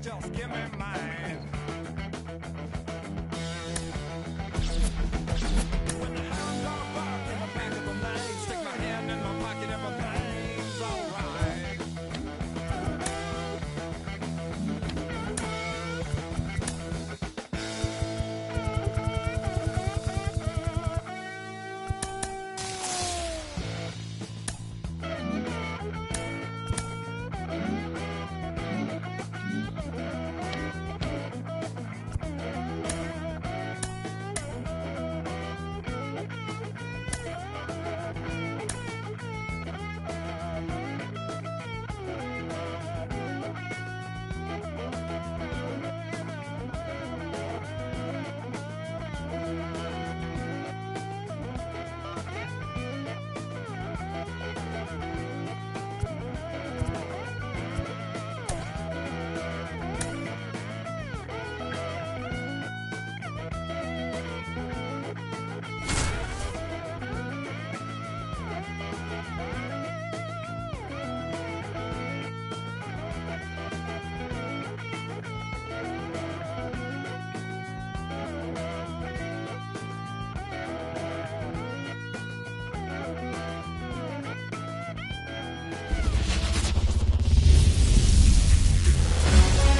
Just give me mine. When the hound dog bark in the back of the night, stick my hand in my pocket, everything's alright.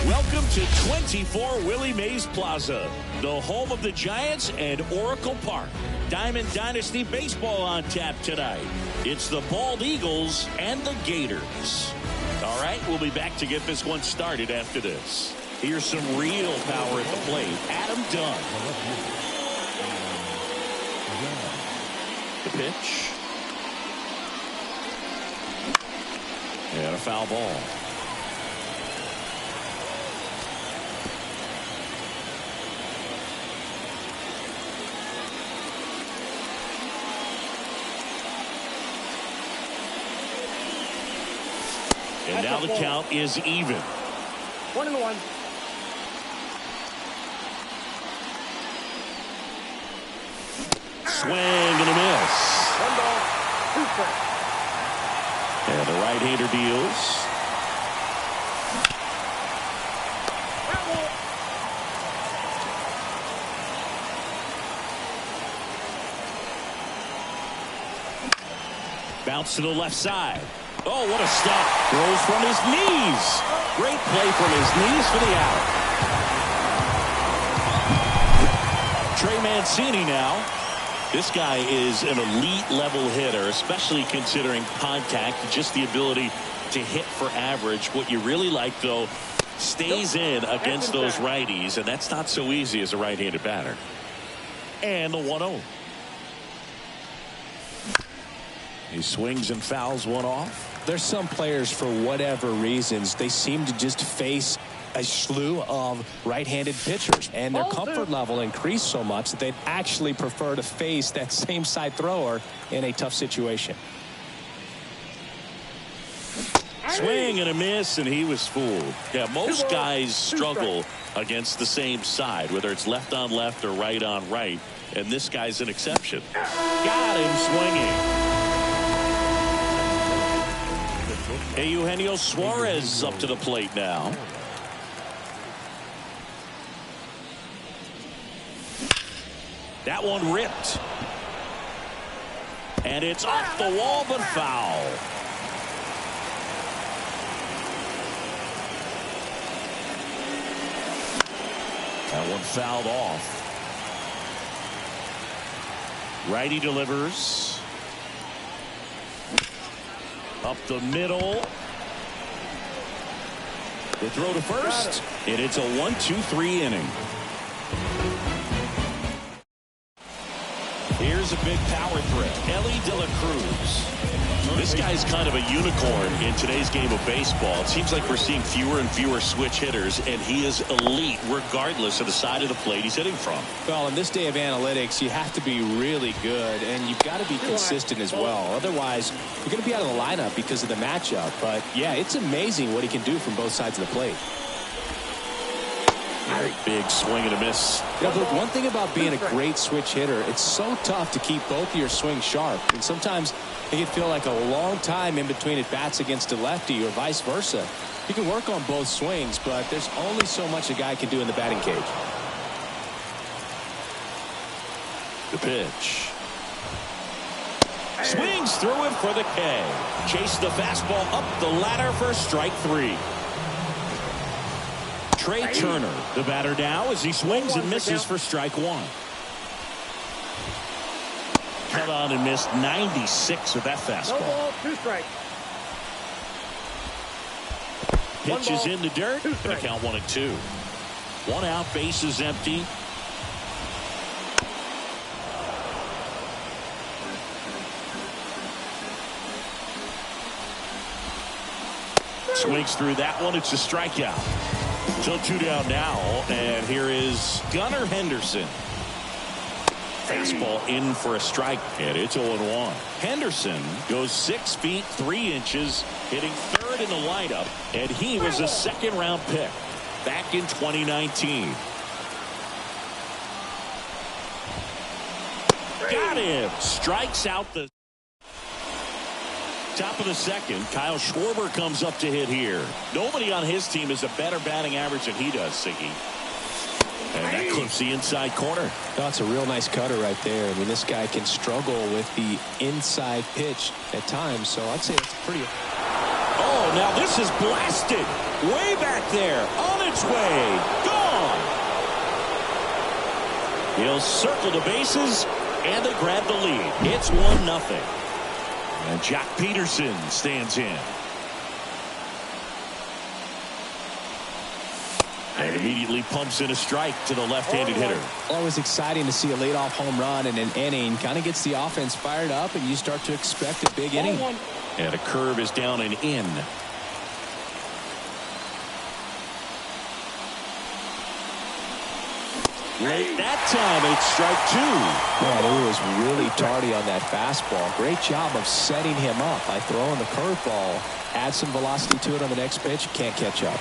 Welcome to 24 Willie Mays Plaza, the home of the Giants and Oracle Park. Diamond Dynasty Baseball on tap tonight. It's the Bald Eagles and the Gators. All right, we'll be back to get this one started after this. Here's some real power at the plate. Adam Dunn. The pitch. And a foul ball. And now the count is even. 1-1. Swing and a miss. 1 ball, 2 strikes. And the right-hander deals. Bounce to the left side. Oh, what a stop. Throws from his knees. Great play from his knees for the out. Trey Mancini now. This guy is an elite level hitter, especially considering contact, just the ability to hit for average. What you really like, though, stays in against those righties, and that's not so easy as a right-handed batter. And the 1-0. He swings and fouls one off. There's some players, for whatever reasons, they seem to just face a slew of right-handed pitchers, and their comfort level increased so much that they'd actually prefer to face that same side thrower in a tough situation. Swing and a miss, and he was fooled. Yeah, most guys struggle against the same side, whether it's left on left or right on right, and this guy's an exception. Got him swinging. Hey, Eugenio Suarez up to the plate now. That one ripped. And it's off the wall, but foul. That one fouled off. Righty delivers. Up the middle. The throw to first. And it's a 1-2-3 inning. Here's a big power threat. Ellie De La Cruz. This guy's kind of a unicorn in today's game of baseball. It seems like we're seeing fewer and fewer switch hitters, and he is elite regardless of the side of the plate he's hitting from. Well, in this day of analytics, you have to be really good, and you've got to be consistent as well. Otherwise, you're going to be out of the lineup because of the matchup. But, yeah, it's amazing what he can do from both sides of the plate. Big swing and a miss. You know, the one thing about being a great switch hitter, it's so tough to keep both of your swings sharp. And sometimes it can feel like a long time in between at bats against a lefty or vice versa. You can work on both swings, but there's only so much a guy can do in the batting cage. The pitch. Swings through it for the K. Chase the fastball up the ladder for strike 3. Trey Turner, the batter now, as he swings and misses for strike 1. Cut on and missed 96 with that fastball. No ball, 2 strikes. Pitch is in the dirt, and a count 1-2. 1 out, base is empty. Swings through that one. It's a strikeout. So 2 down now, and here is Gunnar Henderson. Fastball in for a strike, and it's 0-1. Henderson goes 6 feet 3 inches, hitting 3rd in the lineup, and he was a 2nd-round pick back in 2019. Got him. Strikes out the top of the 2nd. Kyle Schwarber comes up to hit here. Nobody on his team has a better batting average than he does, Siggy. And that clips the inside corner. That's a real nice cutter right there. I mean, this guy can struggle with the inside pitch at times, so I'd say it's pretty. Oh, now this is blasted. Way back there. On its way. Gone. He'll circle the bases, and they grab the lead. It's 1-0. And Jack Peterson stands in. And immediately pumps in a strike to the left-handed hitter. Always exciting to see a leadoff home run in an inning. Kind of gets the offense fired up, and you start to expect a big inning. And a curve is down and in. Late that time, it's strike 2. Man, it was really tardy on that fastball. Great job of setting him up by throwing the curveball. Add some velocity to it on the next pitch. Can't catch up.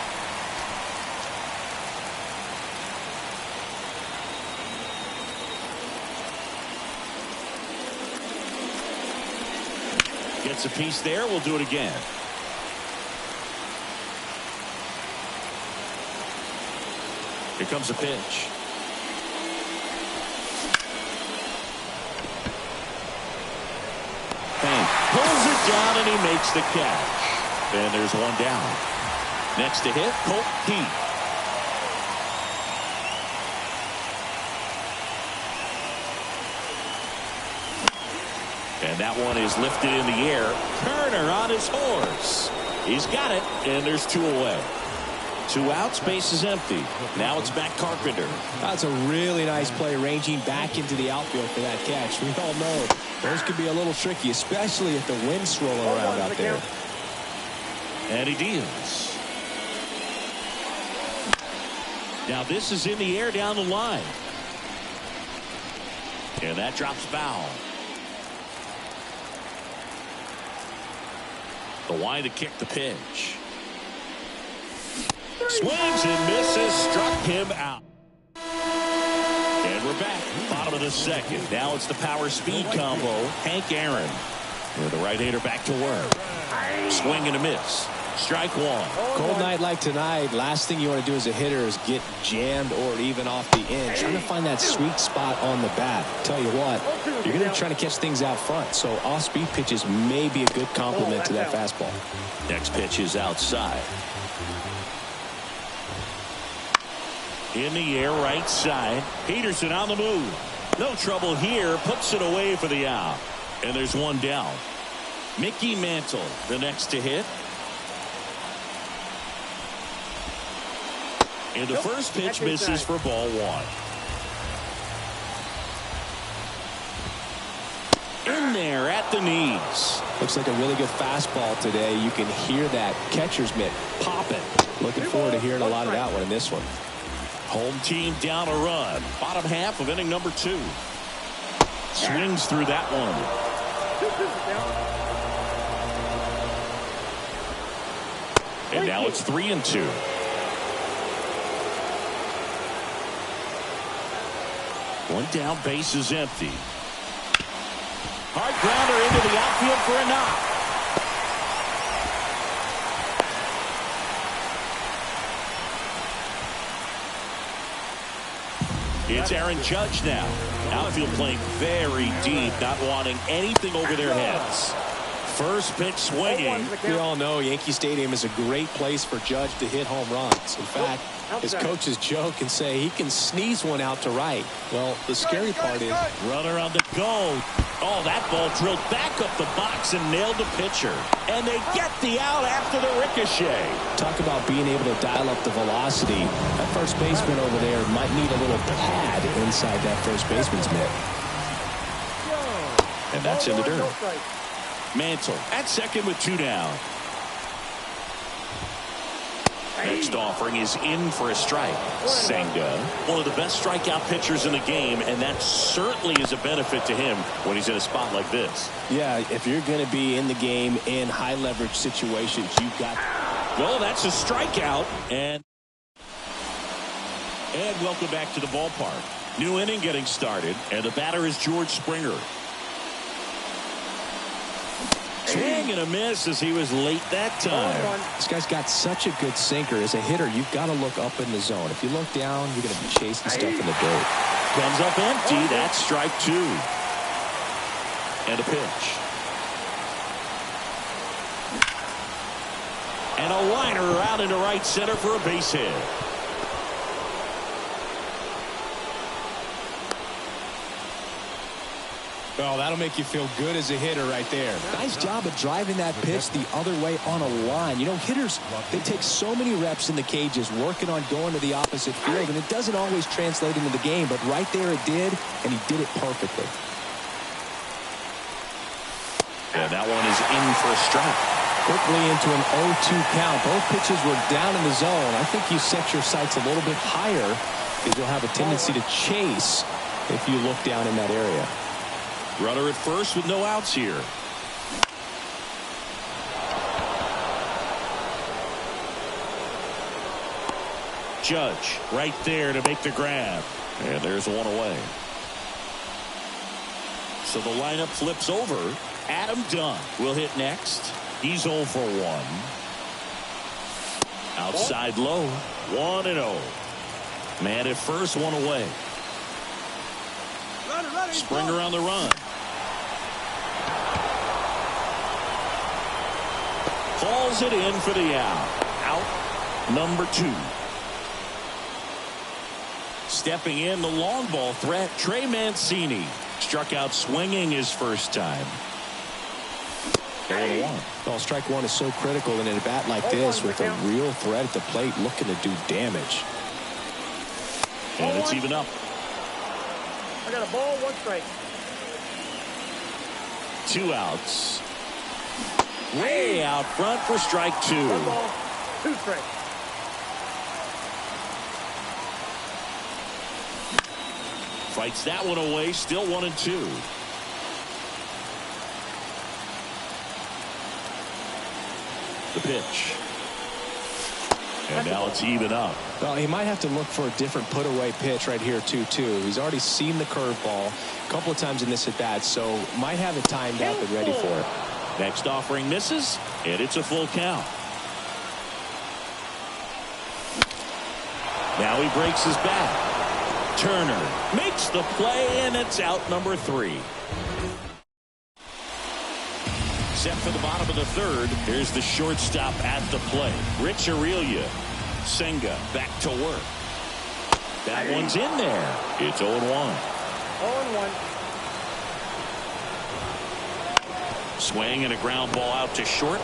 Gets a piece there. We'll do it again. Here comes a pitch. Pulls it down and he makes the catch. And there's 1 down. Next to hit, Colt Heath. And that one is lifted in the air. Turner on his horse. He's got it, and there's 2 away. 2 outs, base is empty. Now it's Matt Carpenter. That's a really nice play, ranging back into the outfield for that catch. We all know those could be a little tricky, especially if the wind's swirling around out there. And he deals. Now this is in the air down the line. And that drops foul. The wide to kick the pitch. Swings and misses, struck him out. And we're back, bottom of the 2nd. Now it's the power speed combo. Hank Aaron. With the right-hander back to work. Swing and a miss. Strike 1. Cold night like tonight, last thing you want to do as a hitter is get jammed or even off the inch. Trying to find that sweet spot on the bat. Tell you what, you're going to be trying to catch things out front, so off-speed pitches may be a good complement to that fastball. Next pitch is outside. In the air, right side. Peterson on the move. No trouble here. Puts it away for the out. And there's 1 down. Mickey Mantle, the next to hit. And the first pitch misses for ball 1. In there at the knees. Looks like a really good fastball today. You can hear that catcher's mitt popping. Looking forward to hearing a lot of that one in this one. Home team down a run. Bottom half of inning number 2. Swings through that one. And now it's 3-2. One down, base is empty. Hard grounder into the outfield for a knock. It's Aaron Judge now. Outfield playing very deep, not wanting anything over their heads. First pitch swinging. We all know Yankee Stadium is a great place for Judge to hit home runs. In fact, his coaches joke and say he can sneeze one out to right. Well, the scary part is runner on the go. Oh, that ball drilled back up the box and nailed the pitcher. And they get the out after the ricochet. Talk about being able to dial up the velocity. That first baseman over there might need a little pad inside that first baseman's mitt. And that's in the dirt. Mantle at second with 2 down. Next offering is in for a strike. Senga, one of the best strikeout pitchers in the game, and that certainly is a benefit to him when he's in a spot like this. Yeah, if you're going to be in the game in high leverage situations, you've got. Well, that's a strikeout. And welcome back to the ballpark. New inning getting started, and the batter is George Springer. Swing and a miss as he was late that time. This guy's got such a good sinker. As a hitter, you've got to look up in the zone. If you look down, you're going to be chasing stuff in the dirt. Comes up empty. That's strike 2. And a pitch. And a liner out into right center for a base hit. Well, that'll make you feel good as a hitter right there. Nice job of driving that pitch the other way on a line. You know, hitters, they take so many reps in the cages working on going to the opposite field, and it doesn't always translate into the game, but right there it did, and he did it perfectly. And that one is in for a strike. Quickly into an 0-2 count. Both pitches were down in the zone. I think you set your sights a little bit higher because you'll have a tendency to chase if you look down in that area. Runner at first with no outs here. Judge right there to make the grab. And there's one away. So the lineup flips over. Adam Dunn will hit next. He's 0 for 1. Outside low. 1-0. Man at first, one away. Springer on the run. Calls it in for the out. Out number 2. Stepping in, the long ball threat, Trey Mancini. Struck out swinging his first time. 0-1. Well, strike one is so critical in a bat like this with a real threat at the plate looking to do damage. And it's even up. I got a ball, 1 strike. 2 outs. Way out front for strike 2. 1 ball, 2 strikes. Fights that one away. Still 1-2. The pitch. And now it's even up. Well, he might have to look for a different put-away pitch right here, 2-2. He's already seen the curveball a couple of times in this at-bat, so might have it timed up and ready for it. Next offering misses, and it's a full count. Now he breaks his bat. Turner makes the play, and it's out number 3. Set for the bottom of the 3rd. Here's the shortstop at the plate. Rich Aurelia. Senga back to work. That one's in there. It's 0-1. 0-1. Swing and a ground ball out to short.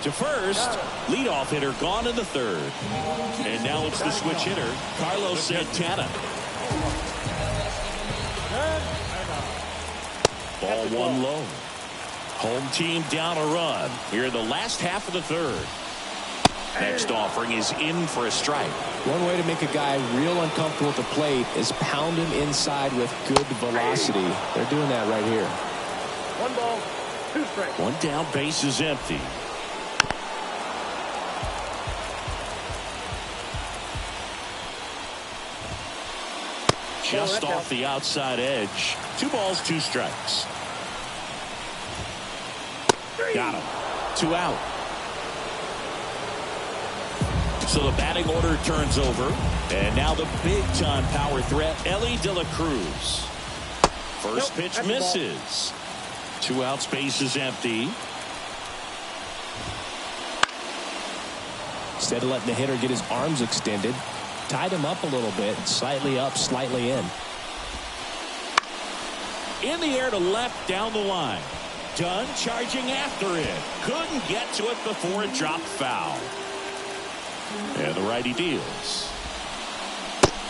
To first. Leadoff hitter gone in the 3rd. And now it's the switch hitter, Carlos Santana. Ball 1 low. Home team down a run here in the last half of the 3rd. Next offering is in for a strike. One way to make a guy real uncomfortable at the plate is pound him inside with good velocity. They're doing that right here. 1 ball, 2 strikes. 1 down, base is empty. just off the outside edge. 2 balls, 2 strikes. Got him. 2 out. So the batting order turns over. And now the big-time power threat, Ellie De La Cruz. First pitch misses. 2 outs, base is empty. Instead of letting the hitter get his arms extended, tied him up a little bit, slightly up, slightly in. In the air to left down the line. Dunn charging after it. Couldn't get to it before it dropped foul. And the righty deals.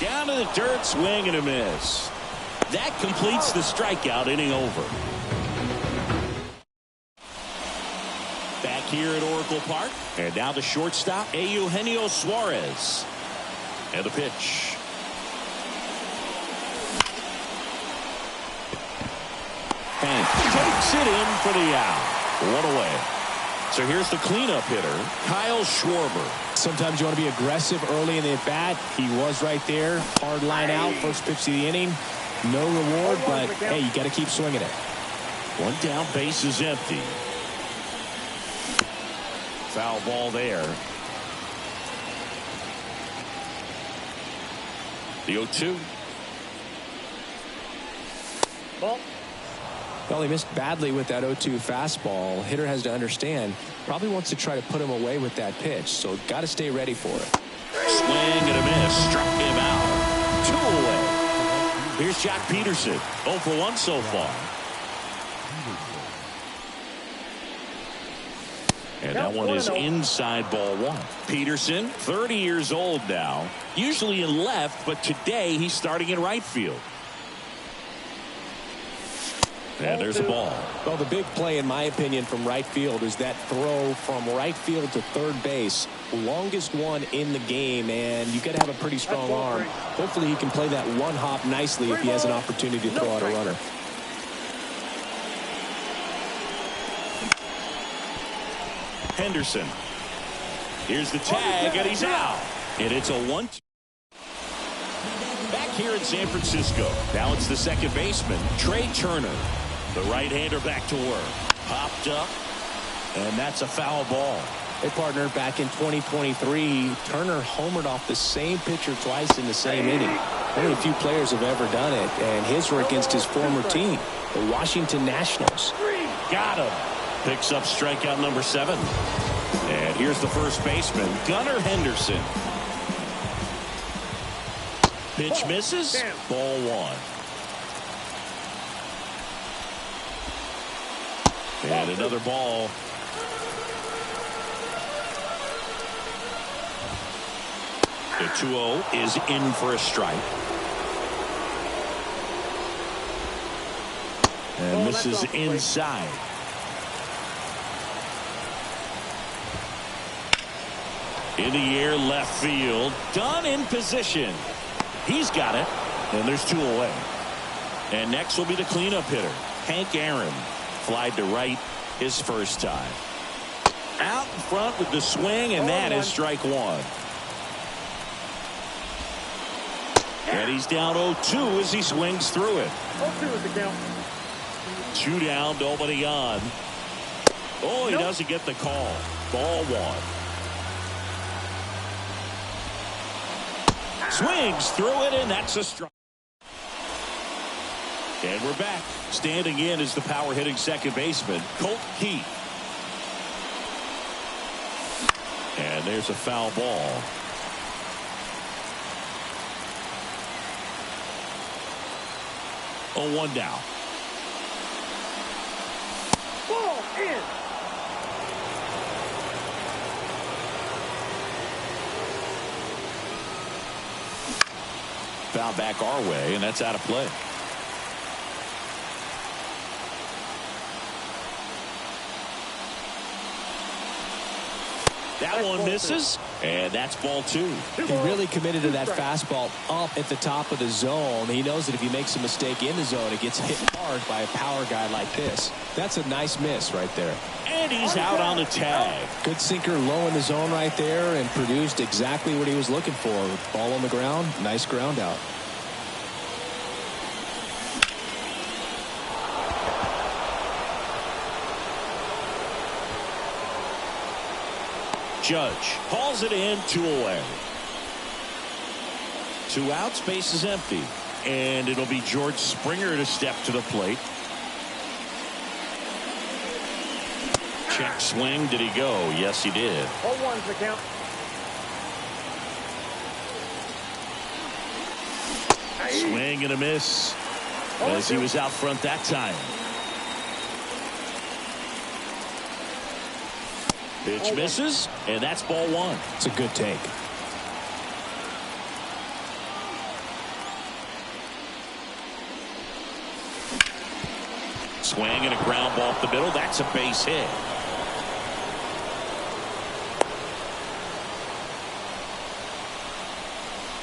Down to the dirt, swing and a miss. That completes the strikeout, inning over. Back here at Oracle Park. And now the shortstop, Eugenio Suarez. And the pitch. And takes it in for the out. 1 away. So here's the cleanup hitter, Kyle Schwarber. Sometimes you want to be aggressive early in the at-bat. He was right there. Hard line out. First pitch of the inning. No reward, but, hey, you got to keep swinging it. 1 down, base is empty. Foul ball there. The 0-2. Ball. Well, he missed badly with that 0-2 fastball. Hitter has to understand, probably wants to try to put him away with that pitch, so got to stay ready for it. Swing and a miss. Struck him out. 2 away. Here's Jack Peterson. 0 for 1 so far. And that one is inside ball 1. Peterson, 30 years old now. Usually in left, but today he's starting in right field. And there's a ball. Well, the big play, in my opinion, from right field is that throw from right field to third base. Longest one in the game, and you got to have a pretty strong arm. Hopefully he can play that one hop nicely if he has an opportunity to throw out a runner. Henderson. Here's the tag, and he's out. And it's a 1-2. Back here in San Francisco. Now it's the second baseman, Trey Turner. The right-hander back to work. Popped up, and that's a foul ball. Hey, partner, back in 2023, Turner homered off the same pitcher twice in the same inning. Only a few players have ever done it, and his were against his former team, the Washington Nationals. Got him. Picks up strikeout number 7. And here's the first baseman, Gunnar Henderson. Pitch misses. Ball 1. And another ball. The 2-0 is in for a strike. And misses inside. In the air, left field. Dunn in position. He's got it. And there's 2 away. And next will be the cleanup hitter, Hank Aaron. Flied to right his first time. Out in front with the swing, and that is strike 1. And he's down 0-2 as he swings through it. 0-2 is the count. 2 down, nobody on. Oh, he doesn't get the call. Ball 1. Swings through it, and that's a strike. And we're back. Standing in is the power hitting second baseman, Colt Keith. And there's a foul ball. Oh, 1 down. Ball in. Foul back our way, and that's out of play. That one misses, and that's ball 2. He really committed to that fastball up at the top of the zone. He knows that if he makes a mistake in the zone, it gets hit hard by a power guy like this. That's a nice miss right there. And he's out on the tag. Good sinker low in the zone right there and produced exactly what he was looking for. Ball on the ground, nice ground out. Judge calls it in, 2 away. 2 outs, base is empty. And it'll be George Springer to step to the plate. Check swing. Did he go? Yes, he did. 0-1's the count. Swing and a miss as he was out front that time. Pitch misses, and that's ball 1. It's a good take. Swing and a ground ball up the middle. That's a base hit.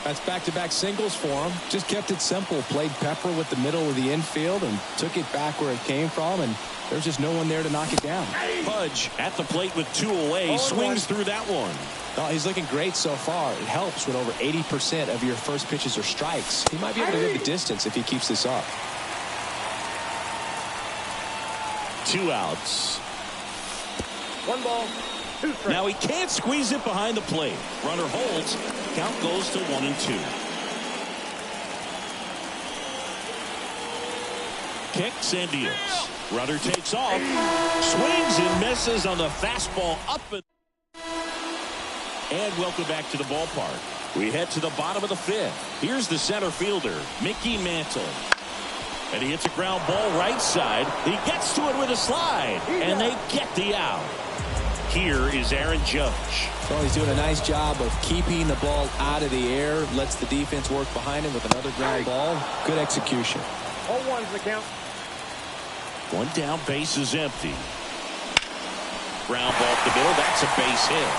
That's back-to-back singles for him. Just kept it simple. Played pepper with the middle of the infield and took it back where it came from, and there's just no one there to knock it down. Pudge at the plate with 2 away. Swings through that one. Oh, he's looking great so far. It helps when over 80% of your first pitches are strikes. He might be able to go the distance if he keeps this up. 2 outs. 1 ball, 2 strikes. Now he can't squeeze it behind the plate. Runner holds. Count goes to 1-2. Kicks and deals. Runner takes off. Swings and misses on the fastball up. And welcome back to the ballpark. We head to the bottom of the 5th. Here's the center fielder, Mickey Mantle. And he hits a ground ball right side. He gets to it with a slide. And they get the out. Here is Aaron Judge. Well, he's doing a nice job of keeping the ball out of the air. Lets the defense work behind him with another ground ball. Good execution. 0-1's the count. 1 down, base is empty. Ground ball up the middle. That's a base hit.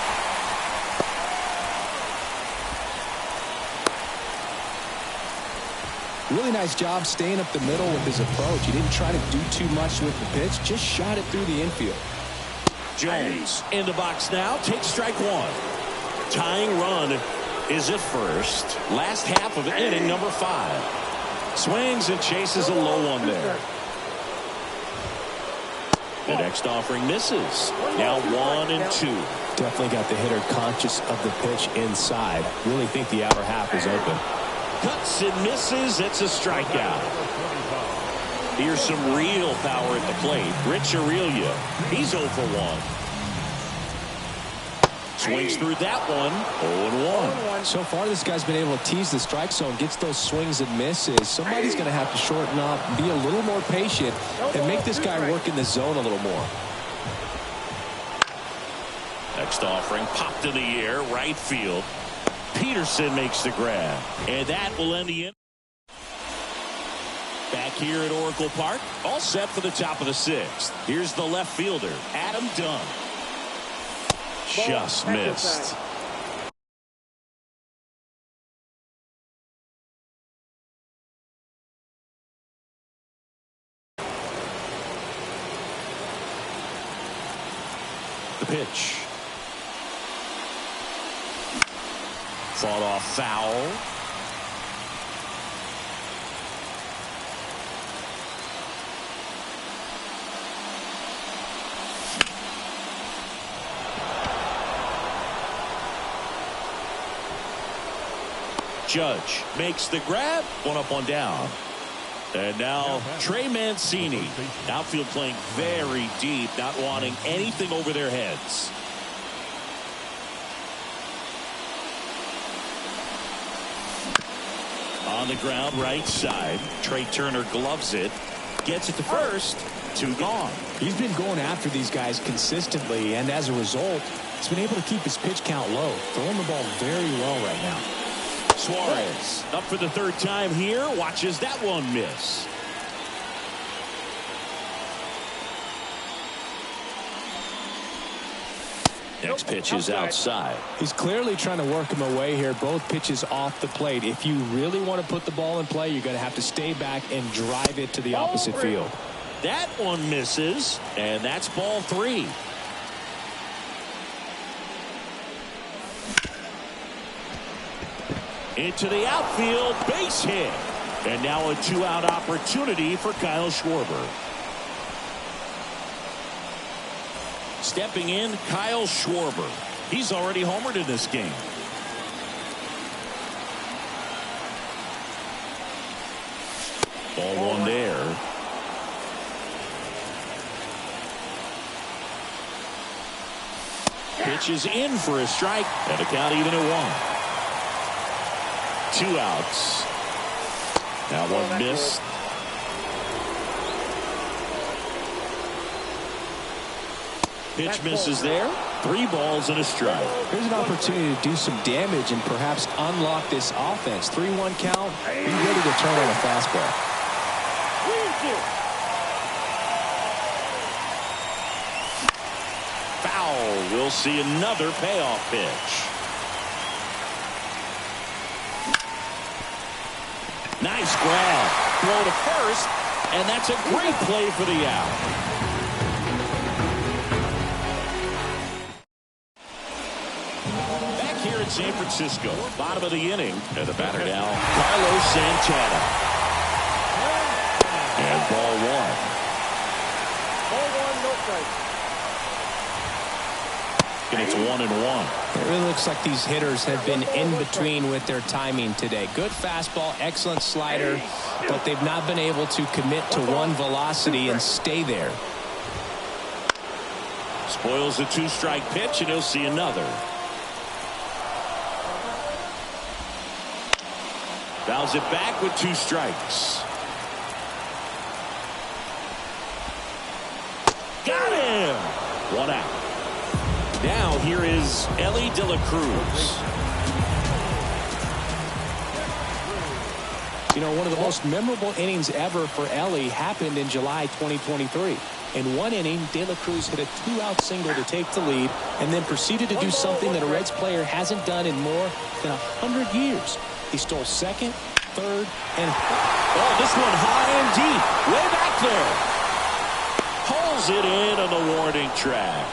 Really nice job staying up the middle with his approach. He didn't try to do too much with the pitch. Just shot it through the infield. Jones in the box now. Takes strike 1. Tying run is at first. Last half of inning number 5. Swings and chases a low one there. The next offering misses. Now 1-2. Definitely got the hitter conscious of the pitch inside. Really think the outer half is open. Cuts and misses. It's a strikeout. Here's some real power at the plate. Rich Aurelia. He's 0 for 1. Swings through that one. 0-1. So far, this guy's been able to tease the strike zone, gets those swings and misses. Somebody's going to have to shorten up, be a little more patient, and make this guy work in the zone a little more. Next offering popped in the air, right field. Peterson makes the grab, and that will end the inning. Back here at Oracle Park, all set for the top of the 6th. Here's the left fielder, Adam Dunn. Just missed. The pitch. Fought off foul. Judge makes the grab. 1 up, 1 down. And now Trey Mancini. Outfield playing very deep, not wanting anything over their heads. On the ground, right side. Trey Turner gloves it. Gets it to first. 2 gone. He's been going after these guys consistently, and as a result, he's been able to keep his pitch count low. Throwing the ball very well right now. Suarez up for the 3rd time here. Watches that one miss. Next pitch is outside. He's clearly trying to work him away here. Both pitches off the plate. If you really want to put the ball in play, you're going to have to stay back and drive it to the opposite field. That one misses, and that's ball 3. Into the outfield, base hit. And now a 2-out opportunity for Kyle Schwarber. Stepping in, Kyle Schwarber. He's already homered in this game. Ball one there. Pitch is in for a strike, and a count even at 1. 2 outs. Now one missed. Pitch misses there. 3 balls and a strike. Here's an opportunity to do some damage and perhaps unlock this offense. 3-1 count. Be ready to turn on a fastball. Foul. We'll see another payoff pitch. Nice grab. Throw to first, and that's a great play for the out. Back here in San Francisco, bottom of the inning, and the batter now, Carlos Santana. And ball 1. Ball 1, no strike. And it's 1-1. It really looks like these hitters have been in between with their timing today. Good fastball, excellent slider, but they've not been able to commit to one velocity and stay there. Spoils a 2-strike pitch, and he'll see another. Fouls it back with 2 strikes. Got him! 1 out. Now here is Elly De La Cruz. You know, one of the most memorable innings ever for Elly happened in July 2023. In one inning, De La Cruz hit a 2-out single to take the lead and then proceeded to do something that a Reds player hasn't done in more than 100 years. He stole second, third, and... Oh, this one high and deep. Way back there. Pulls it in on the warning track.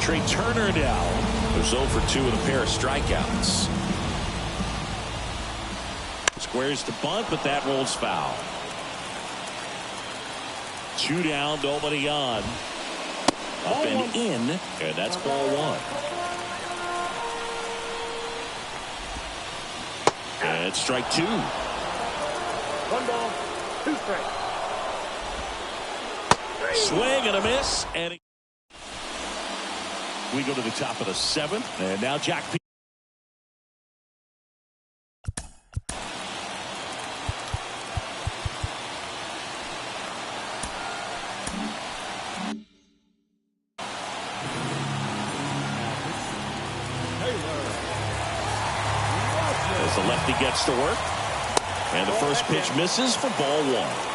Trey Turner down. There's 0 for 2 with a pair of strikeouts. Squares to bunt, but that rolls foul. 2 down, nobody on. Up and in, and that's ball 1. And strike 2. 1 ball, 2 strikes. Swing and a miss, and we go to the top of the 7th, and now Jack P. As the lefty gets to work. And the first pitch misses for ball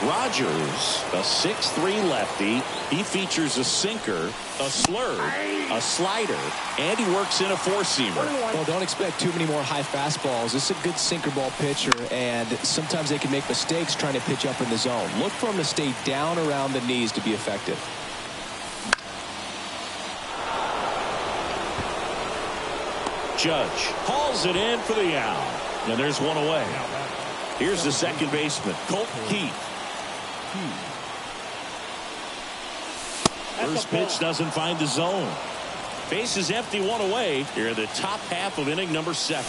1. Rogers, a 6'3" lefty. He features a sinker, a slurve, a slider, and he works in a 4-seamer. Well, don't expect too many more high fastballs. This is a good sinker ball pitcher, and sometimes they can make mistakes trying to pitch up in the zone. Look for him to stay down around the knees to be effective. Judge hauls it in for the out. And there's 1 away. Here's the second baseman, Colt Keith. First pitch doesn't find the zone. Base is empty, 1 away. Here in the top half of inning number 7.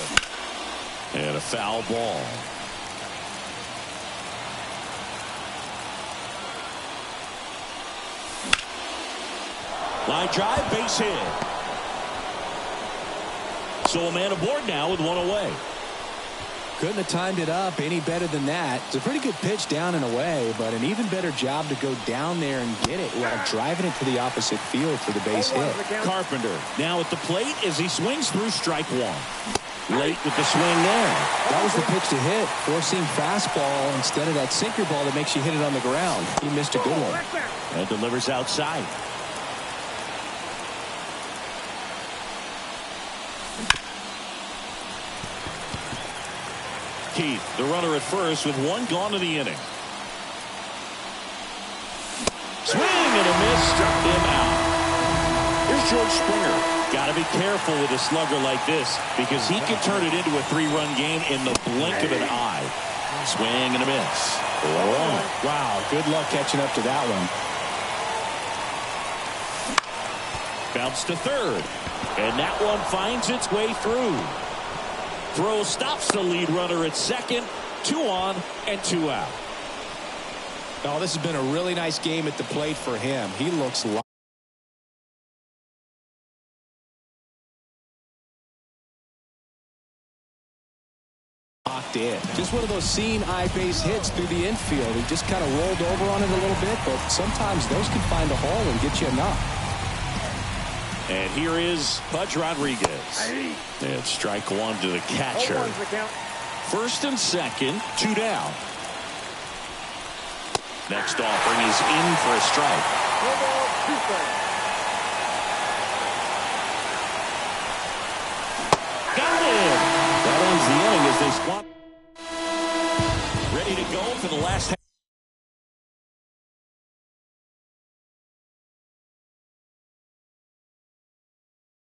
And a foul ball. Line drive, base hit. So a man aboard now with 1 away. Couldn't have timed it up any better than that. It's a pretty good pitch down and away, but an even better job to go down there and get it while driving it to the opposite field for the base hit. Carpenter now at the plate as he swings through strike 1. Late with the swing there. That was the pitch to hit. Four-seam fastball instead of that sinker ball that makes you hit it on the ground. He missed a good one. And delivers outside. Keith, the runner at first with 1 gone in the inning. Swing and a miss, struck him out. Here's George Springer. Got to be careful with a slugger like this because he can turn it into a 3-run game in the blink of an eye. Swing and a miss. 4-1. Wow, good luck catching up to that one. Bounce to third. And that one finds its way through. Throw stops the lead runner at second. 2 on and 2 out. Oh, this has been a really nice game at the plate for him. He looks locked in. Just one of those seeing eye base hits through the infield. He just kind of rolled over on it a little bit, but sometimes those can find a hole and get you enough. And here is Pudge Rodriguez. And strike 1 to the catcher. First and second, 2 down. Next offering is in for a strike. Got him. That ends the inning as they squat. Ready to go for the last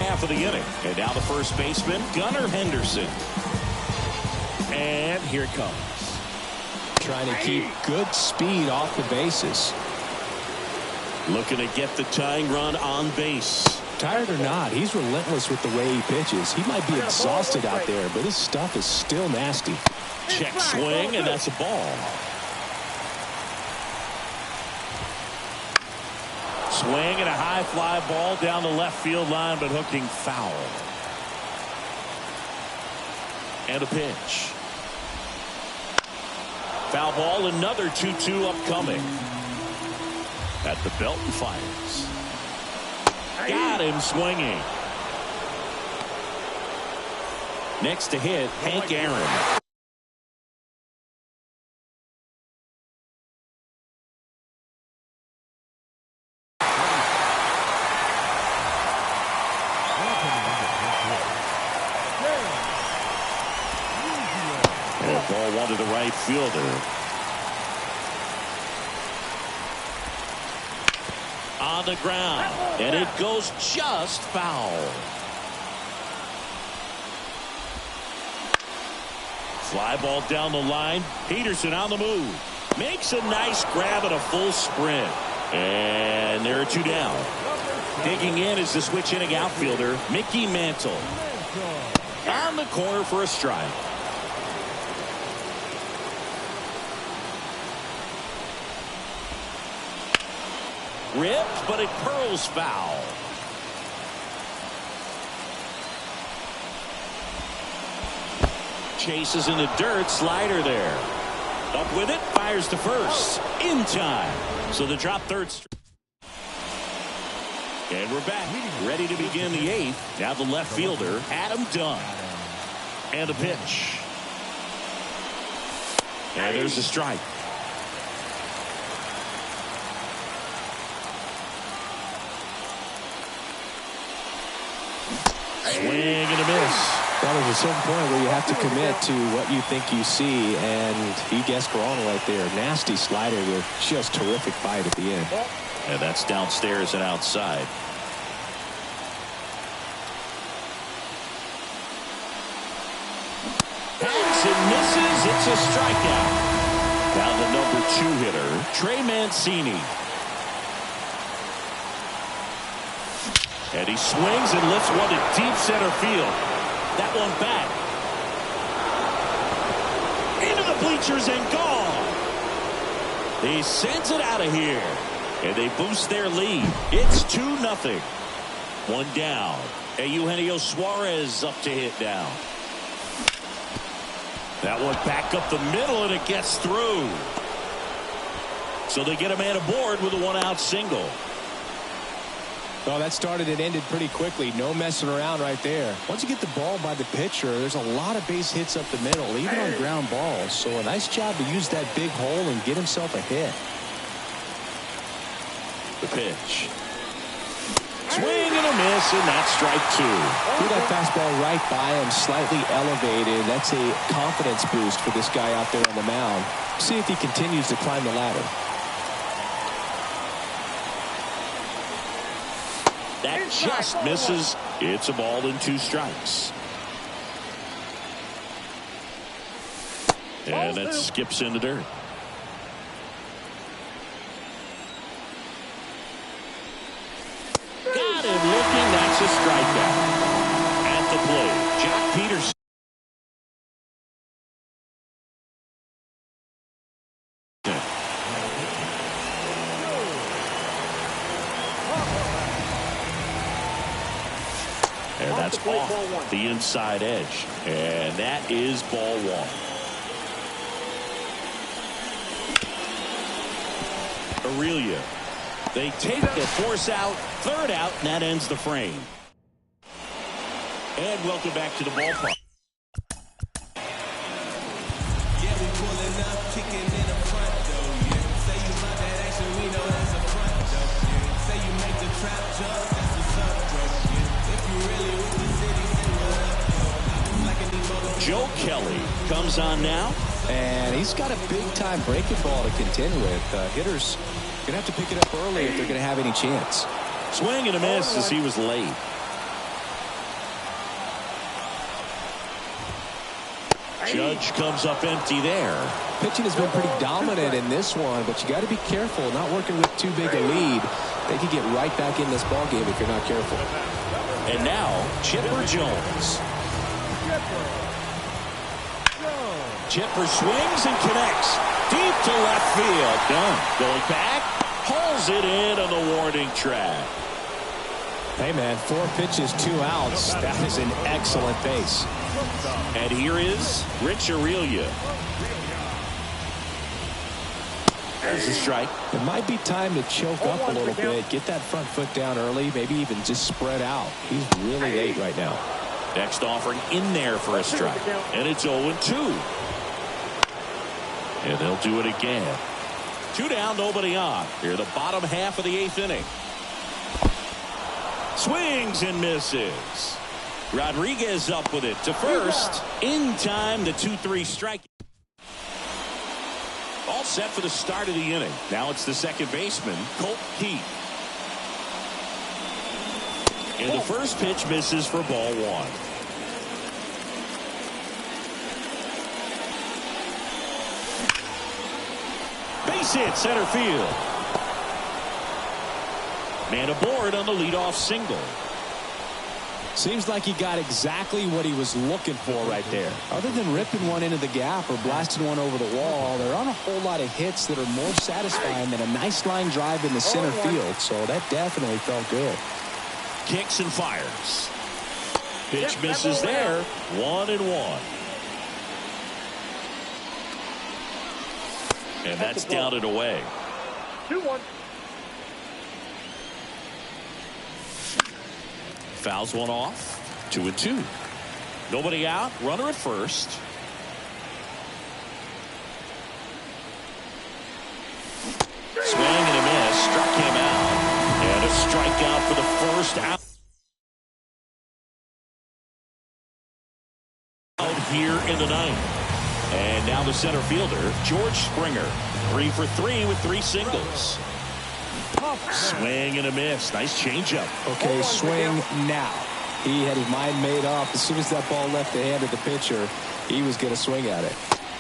half of the inning. And now the first baseman, Gunnar Henderson. And here it comes. Trying to keep good speed off the bases. Looking to get the tying run on base. Tired or not, he's relentless with the way he pitches. He might be exhausted out there, but his stuff is still nasty. Check swing, and that's a ball. Swing and a high fly ball down the left field line, but hooking foul. And a pitch. Foul ball, another 2-2 upcoming. At the belt and fires. Got him swinging. Next to hit, Hank Aaron. And ball 1 to the right fielder. On the ground, and it goes just foul. Fly ball down the line. Peterson on the move. Makes a nice grab and a full sprint. And there are 2 down. Digging in is the switch inning outfielder, Mickey Mantle. On the corner for a strike. Ripped, but it curls foul. Chases in the dirt, slider there. Up with it, fires to first. In time. So the drop third. And we're back. Ready to begin the 8th. Now the left fielder, Adam Dunn. And a pitch. And there's a strike. Swing and a miss. Well, there's a certain point where you have to commit to what you think you see, and he guessed wrong right there. Nasty slider with just terrific bite at the end. And that's downstairs and outside. Hangs and misses. It's a strikeout. Down the number 2 hitter, Trey Mancini. And he swings and lifts one to deep center field. That one back. Into the bleachers and gone. He sends it out of here. And they boost their lead. It's 2-0. 1 down. And Eugenio Suarez up to hit now. That one back up the middle, and it gets through. So they get a man aboard with a 1-out single. Well, that started and ended pretty quickly. No messing around right there. Once you get the ball by the pitcher, there's a lot of base hits up the middle, even on ground balls. So a nice job to use that big hole and get himself a hit. The pitch. Swing and a miss, and that's strike 2. Threw that fastball right by him, slightly elevated. That's a confidence boost for this guy out there on the mound. See if he continues to climb the ladder. That just misses. It's a ball and 2 strikes. And that skips in the dirt. Got him looking off the inside edge. And that is ball one. Aurelia. They take the force out, third out, and that ends the frame. And welcome back to the ballpark. Yeah, we pulling up, kicking in the front door. Yeah, say you love that action, we know that's a front door. Yeah, say you make the trap jump, that's what's up, bro. Yeah, if you really with the city, say what up, like an emotional. Joe Kelly comes on now. And he's got a big-time breaking ball to contend with. Hitters going to have to pick it up early if they're going to have any chance. Swing and a miss as he was late. Judge comes up empty there. Pitching has been pretty dominant in this one, but you got to be careful. Not working with too big a lead. They could get right back in this ball game if you're not careful. And now, Chipper Jones. Chipper swings and connects. Deep to left field. Done. Going back. Hauls it in on the warning track. Hey, man, 4 pitches, 2 outs. That is an excellent pace. And here is Rich Aurelia. There's a strike. It might be time to choke up a little bit. Get that front foot down early. Maybe even just spread out. He's really late right now. Next offering in there for a strike. And it's 0-2. And they'll do it again. 2 down, nobody on. Here, the bottom half of the 8th inning. Swings and misses. Rodriguez up with it to first. In time, the 2-3 strike. All set for the start of the inning. Now it's the second baseman, Colt Heath. And the first pitch misses for ball 1. Base hit, center field. Man aboard on the leadoff single. Seems like he got exactly what he was looking for right there. Other than ripping one into the gap or blasting one over the wall, there aren't a whole lot of hits that are more satisfying than a nice line drive in the center field. So that definitely felt good. Kicks and fires. Pitch misses there. 1-1. And that's down and away. 2-1. Fouls one off. 2-2. Nobody out. Runner at first. Swing and a miss. Struck him out. And a strikeout for the first out. Out here in the ninth. And now the center fielder, George Springer. 3 for 3 with 3 singles. Swing and a miss. Nice changeup. Okay, swing now. He had his mind made up. As soon as that ball left the hand of the pitcher, he was going to swing at it.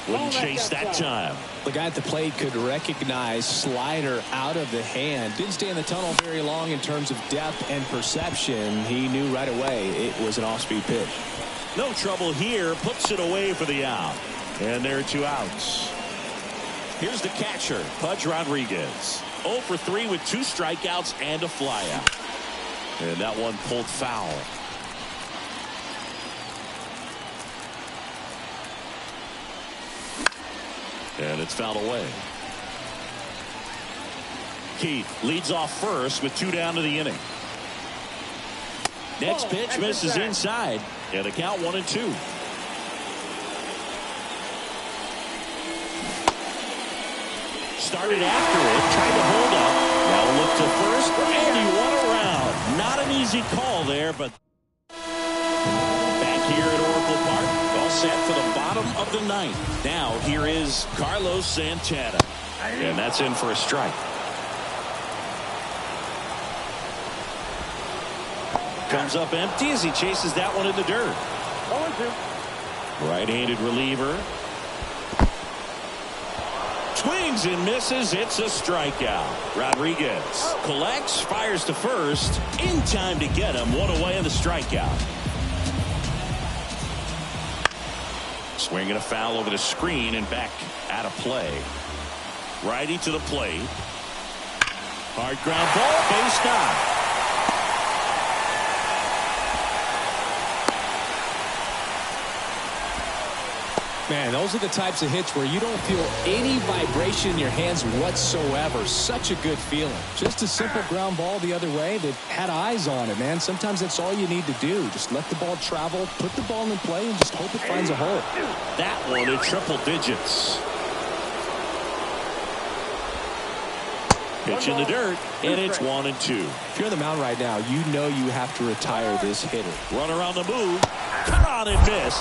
Wouldn't chase that time. The guy at the plate could recognize slider out of the hand. Didn't stay in the tunnel very long in terms of depth and perception. He knew right away it was an off-speed pitch. No trouble here. Puts it away for the out. And there are 2 outs. Here's the catcher, Pudge Rodriguez. 0 for 3 with 2 strikeouts and a flyout. And that one pulled foul. And it's fouled away. Keith leads off first with 2 down to the inning. Next pitch misses inside. And a count 1-2. Started after it, tried to hold up. Now look to first, and he won around. Not an easy call there, but back here at Oracle Park, all set for the bottom of the 9th. Now here is Carlos Santana, and that's in for a strike. Comes up empty as he chases that one in the dirt. 0-2. Right-handed reliever. Swings and misses. It's a strikeout. Rodriguez collects, fires to first. In time to get him. 1 away in the strikeout. Swinging a foul over the screen and back out of play. Righty to the plate. Hard ground ball. Base Man, those are the types of hits where you don't feel any vibration in your hands whatsoever. Such a good feeling. Just a simple ground ball the other way that had eyes on it, man. Sometimes that's all you need to do. Just let the ball travel, put the ball in play, and just hope it finds a hole. That one in triple digits. Pitch in the dirt, and it's 1-2. If you're on the mound right now, you know you have to retire this hitter. Run around the move. Come on and miss.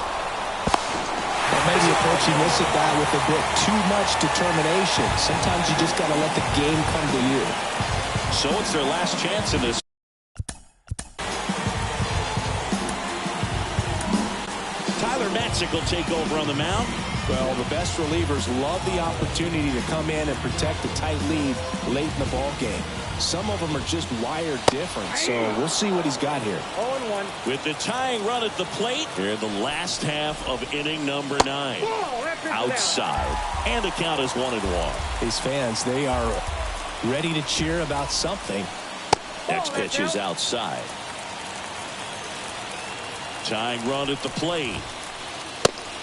Maybe approaching this at bat with a bit too much determination. Sometimes you just got to let the game come to you. So it's their last chance in this. Tyler Matzik will take over on the mound. Well, the best relievers love the opportunity to come in and protect a tight lead late in the ball game. Some of them are just wired different, so we'll see what he's got here. 0-1. With the tying run at the plate, here in the last half of inning number 9. Outside, and the count is 1-1. These fans, they are ready to cheer about something. Next pitch is outside. Tying run at the plate.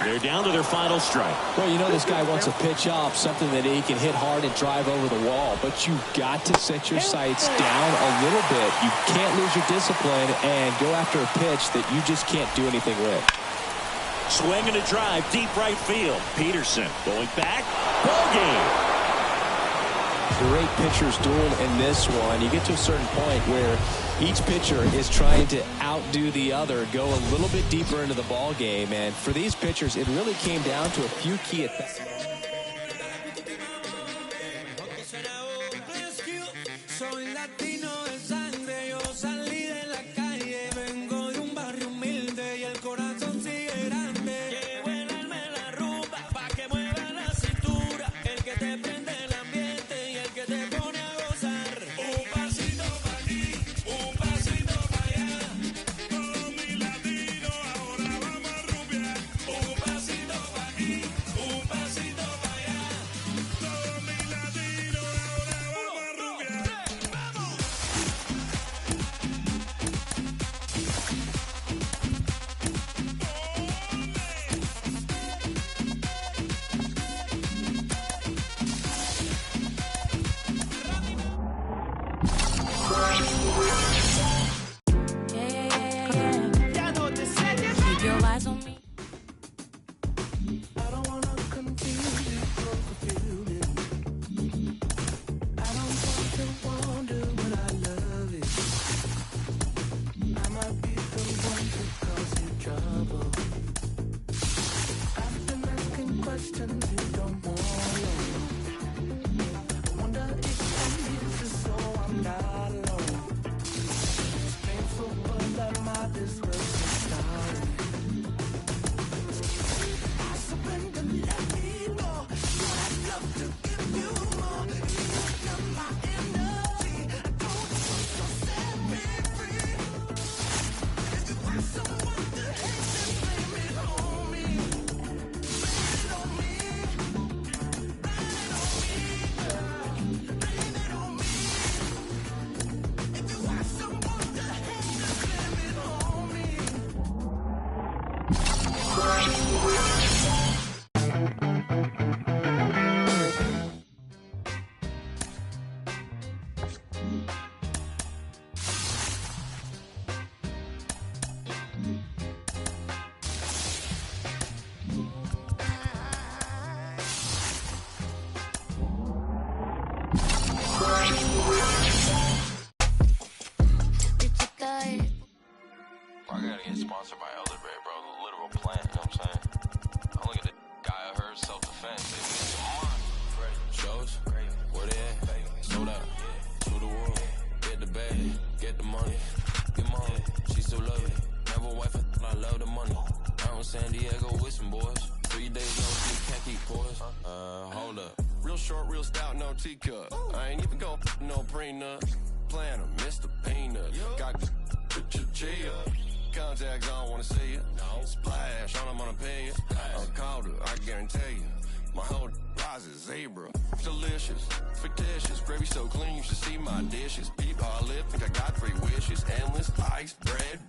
They're down to their final strike. Well, you know this guy wants a pitch up, something that he can hit hard and drive over the wall. But you've got to set your sights down a little bit. You can't lose your discipline and go after a pitch that you just can't do anything with. Swing and a drive, deep right field. Peterson going back. Ball game. Great pitchers duel in this one. You get to a certain point where each pitcher is trying to outdo the other, go a little bit deeper into the ball game. And for these pitchers, it really came down to a few key at-bats. I gotta get sponsored by Elderberry, bro. The literal plant, you know what I'm saying? I look at the guy I heard self-defense. They need some more. Shows, where they at? Sold out. To the world. Get the bag. Get the money. Get money. She still love it. Never wife it. I love the money. Out in San Diego with some boys. 3 days no sleep, can't keep poise. Hold up. Real short, real stout, no teacup. I ain't even gon' no prenup. Planner, Mr. Peanut. Got chill. Contacts, I don't wanna see it. Splash, on them, I'm gonna pay it. I called her, I guarantee you. My whole eyes is zebra. Delicious, fictitious. Gravy so clean, you should see my dishes. Peep, I live, think I got 3 wishes. Endless, ice, bread.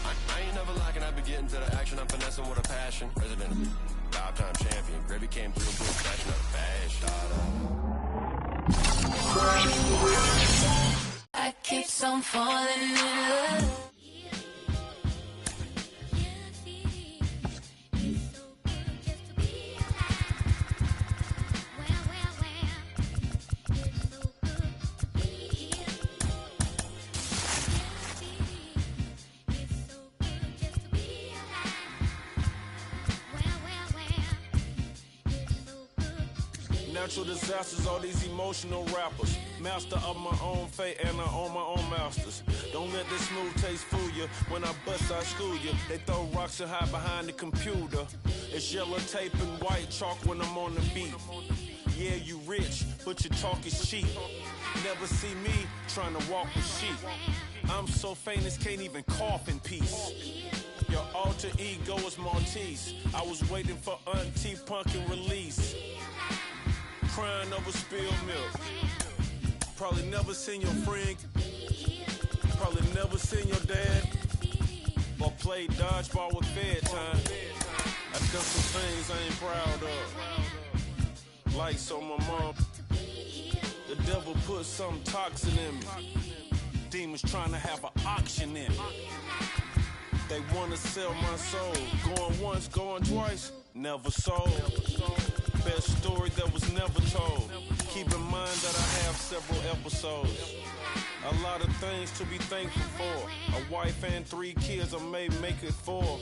I I ain't never lacking, I be getting to the action. I'm finessing with a passion. President, five-time champion. Gravy came through and put fashion up fast. I keep on falling in love. Natural disasters, all these emotional rappers. Master of my own fate and I own my own masters. Don't let this smooth taste fool you. When I bust, I school you. They throw rocks and hide behind the computer. It's yellow tape and white chalk when I'm on the beat. Yeah, you rich, but your talk is cheap. Never see me trying to walk with sheep. I'm so famous, can't even cough in peace. Your alter ego is Maltese. I was waiting for Auntie Pumpkin release. Crying over spilled milk. Probably never seen your friend. Probably never seen your dad. Or played dodgeball with bedtime. I've done some things I ain't proud of. Like so my mom. The devil put some toxin in me. Demons trying to have an auction in me. They wanna sell my soul. Going once, going twice, never sold. Best story that was never told. Keep in mind that I have several episodes. A lot of things to be thankful for. A wife and 3 kids, I may make it 4.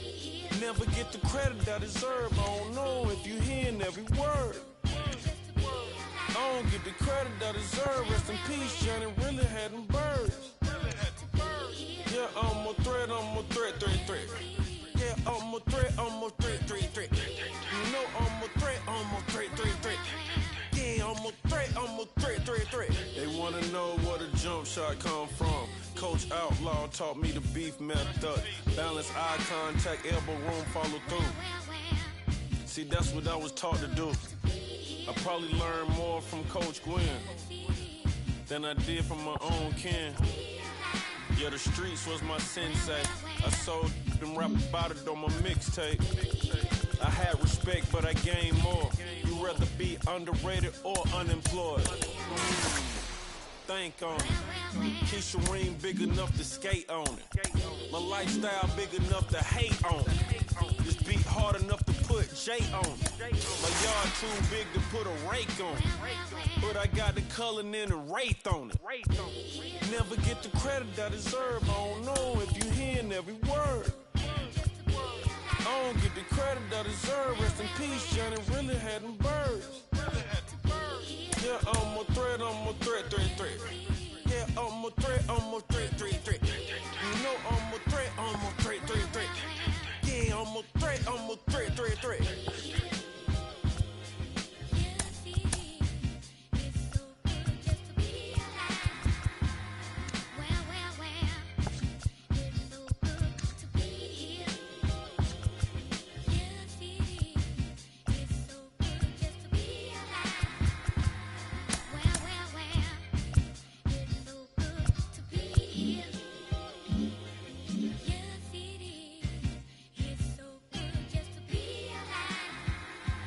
Never get the credit I deserve. I don't know if you hearing every word. I don't get the credit I deserve. Rest in peace, Johnny really had them birds. Yeah, I'm a threat, threat. Yeah, I'm a threat, threat. You know I'm a threat, threat. Yeah, I'm a threat. They wanna know where the jump shot come from. Coach Outlaw taught me the beef method. Balance eye contact, elbow room, follow through. See, that's what I was taught to do. I probably learned more from Coach Gwen than I did from my own kin. Yeah, the streets was my sensei. I sold them rap about it on my mixtape. I had respect, but I gained more. You rather be underrated or unemployed? Think on it. Keisha Ream big enough to skate on it. My lifestyle big enough to hate on it. This beat hard enough to put J on it. My yard too big to put a rake on it. But I got the Cullen and the Wraith on it. Never get the credit I deserve. I don't know if you hearing every word. I don't get the credit I deserve. Rest in peace, Johnny really had them birds. Yeah, I'm a threat, threat. Yeah, I'm a threat, threat. You know I'm a threat, threat. Yeah, I'm a threat, threat.